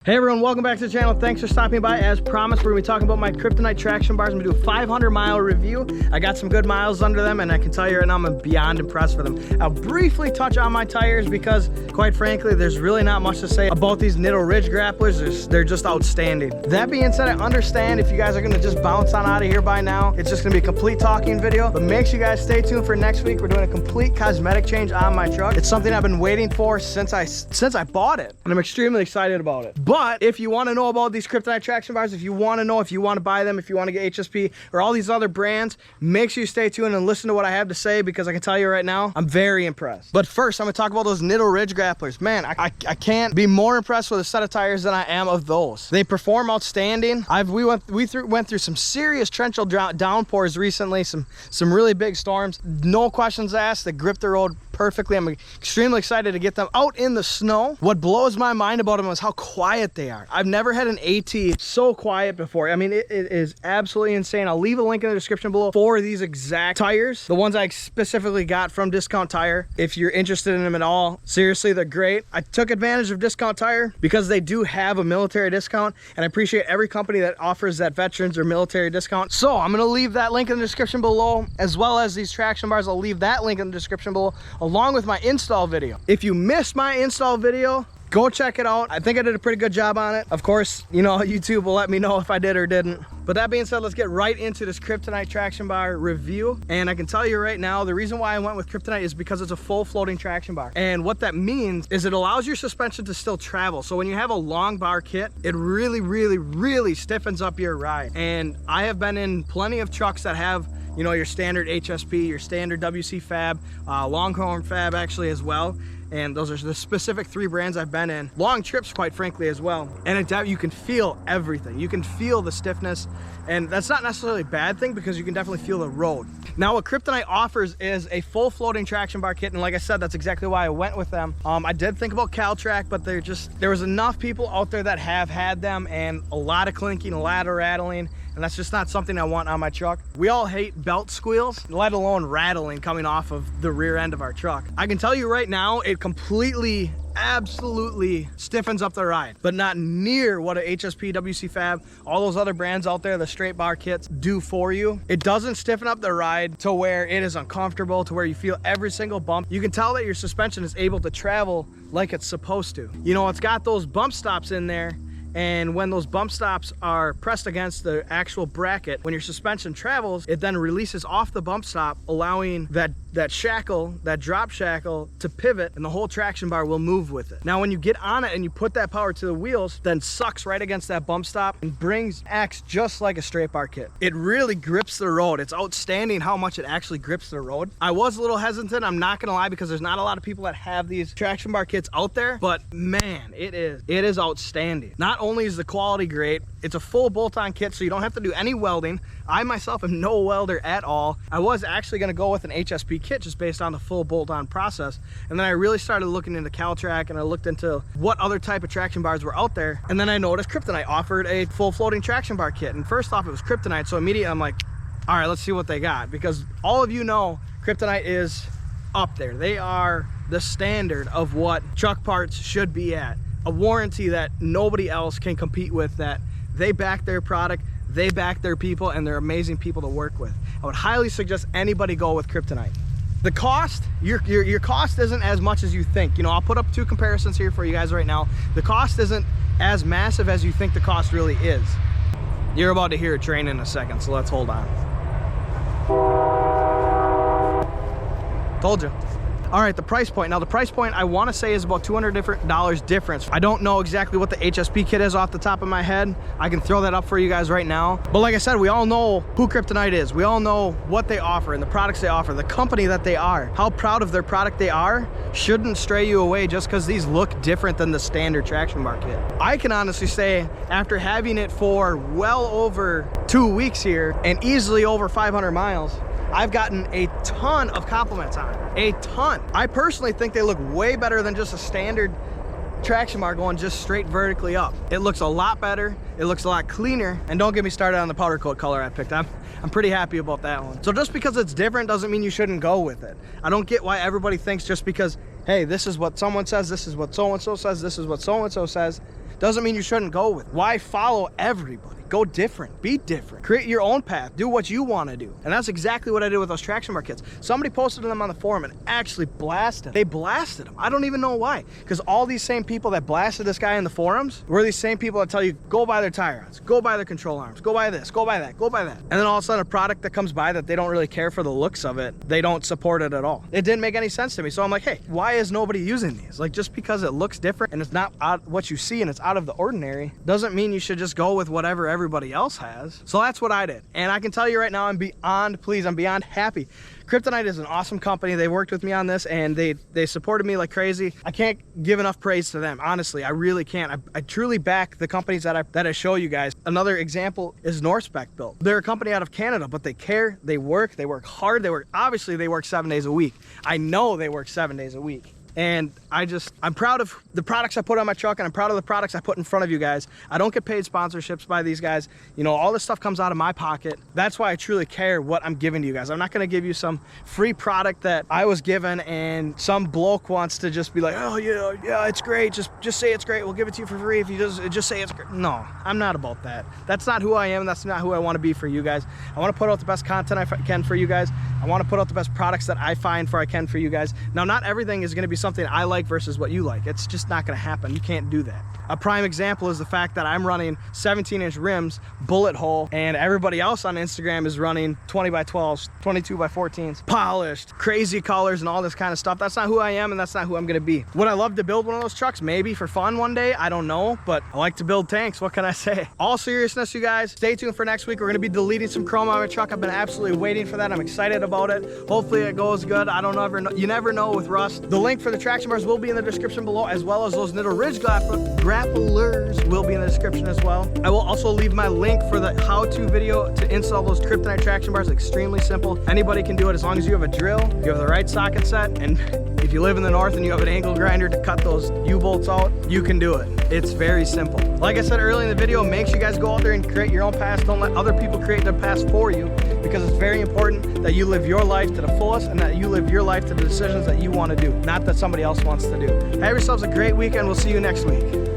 Hey everyone, welcome back to the channel. Thanks for stopping by. As promised, we're going to be talking about my Kryptonite traction bars. I'm going to do a 500-mile review. I got some good miles under them, and I can tell you right now, I'm beyond impressed with them. I'll briefly touch on my tires because, quite frankly, there's really not much to say about these Nitto Ridge Grapplers. They're just outstanding. That being said, I understand if you guys are going to just bounce on out of here by now. It's just going to be a complete talking video, but make sure you guys stay tuned for next week. We're doing a complete cosmetic change on my truck. It's something I've been waiting for since I bought it, and I'm extremely excited about it. But if you want to know about these Kryptonite traction bars, if you want to know if you want to buy them, if you want to get HSP or all these other brands, make sure you stay tuned and listen to what I have to say, because I can tell you right now, I'm very impressed. But first, I'm going to talk about those Nitto Ridge Grapplers. Man, I can't be more impressed with a set of tires than I am of those. They perform outstanding. We went through some serious torrential downpours recently, some really big storms. No questions asked. They grip the road perfectly. I'm extremely excited to get them out in the snow. What blows my mind about them is how quiet they are. I've never had an AT so quiet before. I mean, it is absolutely insane. I'll leave a link in the description below for these exact tires, the ones I specifically got from Discount Tire. If you're interested in them at all, seriously, they're great. I took advantage of Discount Tire because they do have a military discount, and I appreciate every company that offers that veterans or military discount. So I'm gonna leave that link in the description below, as well as these traction bars. I'll leave that link in the description below, along with my install video. If you missed my install video, go check it out. I think I did a pretty good job on it. Of course, you know, YouTube will let me know if I did or didn't. But that being said, let's get right into this Kryptonite traction bar review. And I can tell you right now, the reason why I went with Kryptonite is because it's a full floating traction bar. And what that means is it allows your suspension to still travel. So when you have a long bar kit, it really stiffens up your ride. And I have been in plenty of trucks that have, you know, your standard HSP, your standard WCfab, Longhorn Fab actually as well. And those are the specific 3 brands I've been in. Long trips, quite frankly, as well. And you can feel everything. You can feel the stiffness, and that's not necessarily a bad thing because you can definitely feel the road. Now, what Kryptonite offers is a full floating traction bar kit, and like I said, that's exactly why I went with them. I did think about CalTrac, but there was enough people out there that have had them, and a lot of clinking, a lot of rattling, and that's just not something I want on my truck. We all hate belt squeals, let alone rattling coming off of the rear end of our truck. I can tell you right now, it completely, absolutely stiffens up the ride, but not near what a HSP, WCfab, all those other brands out there, the straight bar kits, do for you. It doesn't stiffen up the ride to where it is uncomfortable, to where you feel every single bump. You can tell that your suspension is able to travel like it's supposed to. You know, it's got those bump stops in there, and when those bump stops are pressed against the actual bracket, when your suspension travels, it then releases off the bump stop, allowing that shackle, that drop shackle, to pivot, and the whole traction bar will move with it. Now, when you get on it and you put that power to the wheels, then sucks right against that bump stop and acts just like a straight bar kit. It really grips the road. It's outstanding how much it actually grips the road. I was a little hesitant, I'm not gonna lie, because there's not a lot of people that have these traction bar kits out there, but man, it is outstanding. Not only is the quality great, it's a full bolt-on kit, so you don't have to do any welding. I myself am no welder at all. I was actually gonna go with an HSP kit just based on the full bolt-on process, and then I really started looking into CalTrac, and I looked into what other type of traction bars were out there, and then I noticed Kryptonite offered a full floating traction bar kit, and first off, it was Kryptonite, so immediately I'm like, all right, let's see what they got, because all of you know Kryptonite is up there. They are the standard of what truck parts should be at. A warranty that nobody else can compete with, that they back their product, they back their people, and they're amazing people to work with. I would highly suggest anybody go with Kryptonite. The cost, your cost isn't as much as you think. You know, I'll put up 2 comparisons here for you guys right now. The cost isn't as massive as you think the cost really is. You're about to hear a train in a second, so let's hold on. Told you. All right, the price point. Now, the price point I want to say is about $200 difference. I don't know exactly what the HSP kit is off the top of my head. I can throw that up for you guys right now. But like I said, we all know who Kryptonite is. We all know what they offer and the products they offer, the company that they are. How proud of their product they are shouldn't stray you away just because these look different than the standard traction bar kit. I can honestly say, after having it for well over 2 weeks here and easily over 500 miles, I've gotten a ton of compliments on it, a ton. I personally think they look way better than just a standard traction bar going just straight vertically up. It looks a lot better, it looks a lot cleaner, and don't get me started on the powder coat color I picked. I'm pretty happy about that one. So just because it's different doesn't mean you shouldn't go with it. I don't get why everybody thinks just because, hey, this is what someone says, this is what so-and-so says, this is what so-and-so says, doesn't mean you shouldn't go with it. Why follow everybody? Go different, be different, create your own path, do what you want to do. And that's exactly what I did with those traction bar kits. Somebody posted them on the forum and actually blasted. They blasted them. I don't even know why. Because all these same people that blasted this guy in the forums were these same people that tell you, go buy their tire rods, go buy their control arms, go buy this, go buy that, go buy that. And then all of a sudden a product that comes by that they don't really care for the looks of it, they don't support it at all. It didn't make any sense to me. So I'm like, hey, why is nobody using these? Like, just because it looks different and it's not what you see and it's out of the ordinary, doesn't mean you should just go with whatever everybody else has. So that's what I did. And I can tell you right now, I'm beyond pleased. I'm beyond happy. Kryptonite is an awesome company. They worked with me on this and they supported me like crazy. I can't give enough praise to them. Honestly, I really can't. I truly back the companies that I show you guys. Another example is Norspec Built. They're a company out of Canada, but they care, they work hard, obviously they work 7 days a week. I know they work 7 days a week. And I'm proud of the products I put on my truck, and I'm proud of the products I put in front of you guys. I don't get paid sponsorships by these guys. You know, all this stuff comes out of my pocket. That's why I truly care what I'm giving to you guys. I'm not gonna give you some free product that I was given and some bloke wants to just be like, oh yeah, it's great. Just say it's great. We'll give it to you for free if you just say it's great. No, I'm not about that. That's not who I am. That's not who I want to be for you guys. I want to put out the best content I can for you guys. I want to put out the best products that I find I can for you guys. Now, not everything is going to be something I like versus what you like. It's just not going to happen. You can't do that. A prime example is the fact that I'm running 17-inch rims, bullet hole, and everybody else on Instagram is running 20 by 12s, 22 by 14s, polished, crazy colors, and all this kind of stuff. That's not who I am, and that's not who I'm going to be. Would I love to build one of those trucks? Maybe for fun one day. I don't know, but I like to build tanks. What can I say? All seriousness, you guys, stay tuned for next week. We're going to be deleting some chrome on my truck. I've been absolutely waiting for that. I'm excited about it. Hopefully it goes good. I don't know. You never know with Russ. The link for the traction bars will be in the description below, as well as those Nitto Ridge Grapplers will be in the description as well. I will also leave my link for the how-to video to install those Kryptonite traction bars. Extremely simple. Anybody can do it as long as you have a drill, you have the right socket set, and if you live in the north and you have an angle grinder to cut those U-bolts out, you can do it. It's very simple. Like I said earlier in the video, make sure you guys go out there and create your own paths. Don't let other people create their paths for you, because it's very important that you live your life to the fullest and that you live your life to the decisions that you want to do, not that somebody else wants to do. Have yourselves a great weekend. We'll see you next week.